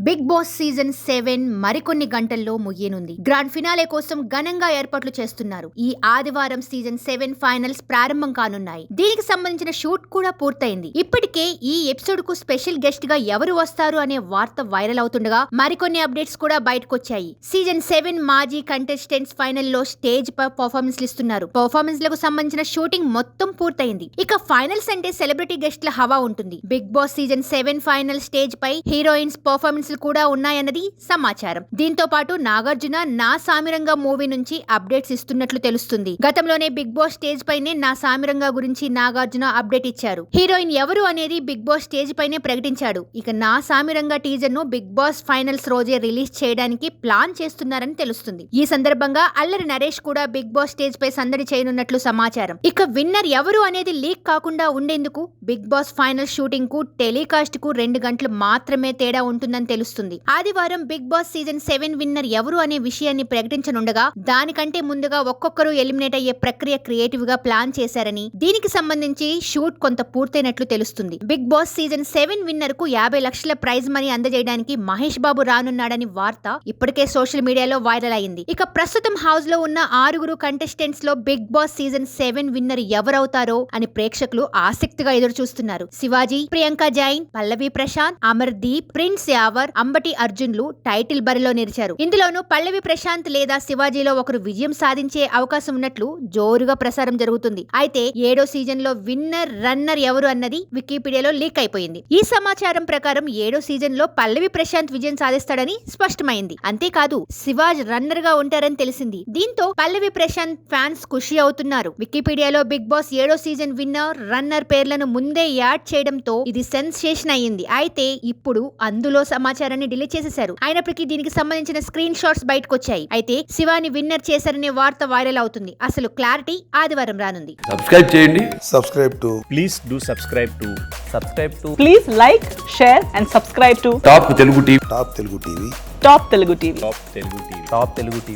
Big boss season 7 మరికొన్ని గంటల్లో ముగియనుంది. Grand finale కోసం ఘనంగా ఏర్పాట్లు చేస్తున్నారు. ఈ ఆదివారం సీజన్ 7 ఫైనల్స్ ప్రారంభం కానున్నాయి. దీనికి సంబంధించిన షూట్ కూడా పూర్తయింది. ఇప్పటికే ఈ ఎపిసోడ్ కు స్పెషల్ గెస్ట్ గా ఎవరు వస్తారు అనే వార్త వైరల్ అవుతుండగా మరికొన్ని అప్డేట్స్ కూడా బయటకొచ్చాయి. సీజన్ 7 మాజీ కంటెస్టెంట్స్ ఫైనల్ లో స్టేజ్ పై పర్ఫార్మెన్స్ ఇస్తున్నారు. పర్ఫార్మెన్స్ లకు సంబంధించిన షూటింగ్ మొత్తం పూర్తయింది. ఇక ఫైనల్స్ అంటే సెలబ్రిటీ గెస్ట్ల హవా ఉంటుంది. Big boss season 7 final stage పై హీరోయిన్స్ పర్ఫార్మెన్స్ కూడా ఉన్నాయన్నది సమాచారం. దీంతో పాటు నాగార్జున నా సామిరంగా మూవీ నుంచి అప్డేట్స్ ఇస్తున్నట్లు తెలుస్తుంది. గతంలోనే బిగ్ బాస్ స్టేజ్ పైనే నా సామిరంగా గురించి నాగార్జున అప్డేట్ ఇచ్చారు. హీరోయిన్ ఎవరు అనేది బిగ్ బాస్ స్టేజ్ పైనే ప్రకటించాడు. ఇక నా సామిరంగా టీజర్ ను బిగ్ బాస్ ఫైనల్స్ రోజే రిలీజ్ చేయడానికి ప్లాన్ చేస్తున్నారని తెలుస్తుంది. ఈ సందర్భంగా అల్లరి నరేష్ కూడా బిగ్ బాస్ స్టేజ్ పై సందడి చేయనున్నట్లు సమాచారం. ఇక విన్నర్ ఎవరు అనేది లీక్ కాకుండా ఉండేందుకు బిగ్ బాస్ ఫైనల్ షూటింగ్ కు టెలికాస్ట్ కు 2 గంటలు మాత్రమే తేడా ఉంటుందని తెలుస్తుంది. ఆదివారం బిగ్ బాస్ సీజన్ 7 విన్నర్ ఎవరు అనే విషయాన్ని ప్రకటించనుండగా దానికంటే ముందుగా ఒక్కొక్కరు ఎలిమినేట్ అయ్యే ప్రక్రియ క్రియేటివ్ గా ప్లాన్ చేశారని, దీనికి సంబంధించి షూట్ కొంత పూర్తయినట్లు తెలుస్తుంది. బిగ్ బాస్ సీజన్ 7 విన్నర్ కు 50 లక్షల ప్రైజ్ మనీ అందజేయడానికి మహేష్ బాబు రానున్నాడని వార్త ఇప్పటికే సోషల్ మీడియాలో వైరల్ అయింది. ఇక ప్రస్తుతం హౌస్ లో ఉన్న 6 కంటెస్టెంట్స్ లో బిగ్ బాస్ సీజన్ 7 విన్నర్ ఎవరవుతారో అని ప్రేక్షకులు ఆసక్తిగా ఎదురు చూస్తున్నారు. శివాజీ, ప్రియాంక జైన్, పల్లవి ప్రశాంత్, అమర్దీప్, ప్రిన్స్ యావర్, అంబటి అర్జున్లు టైటిల్ బరిలో నిలిచారు. ఇందులోనూ పల్లవి ప్రశాంత్ లేదా శివాజీలో ఒకరు విజయం సాధించే అవకాశం ఉన్నట్లు జోరుగా ప్రసారం జరుగుతుంది. అయితే 7వ సీజన్ లో విన్నర్ రన్నర్ ఎవరు అన్నది వికీపీడియాలో లీక్ అయిపోయింది. ఈ సమాచారం ప్రకారం 7వ సీజన్ లో పల్లవి ప్రశాంత్ విజయం సాధిస్తాడని స్పష్టమైంది. అంతేకాదు శివాజ్ రన్నర్ గా ఉంటారని తెలిసింది. దీంతో పల్లవి ప్రశాంత్ ఫ్యాన్స్ ఖుషి అవుతున్నారు. వికీపీడియాలో బిగ్ బాస్ 7వ సీజన్ విన్నర్ రన్నర్ పేర్లను ముందే యాడ్ చేయడంతో ఇది సెన్సేషన్ అయ్యింది. అయితే ఇప్పుడు అందులో సమాచారాన్ని డిలీట్ చేసేశారు. అయినప్పటికీ దీనికి సంబంధించిన స్క్రీన్ షాట్స్ బయటకు వచ్చాయి. అయితే శివాని విన్నర్ చేశారనే వార్త వైరల్ అవుతుంది. అసలు క్లారిటీ ఆదివారం రానుంది. సబ్స్క్రైబ్ చేయండి. Please do subscribe to. Please like, share and subscribe to top Telugu TV. Top Telugu TV.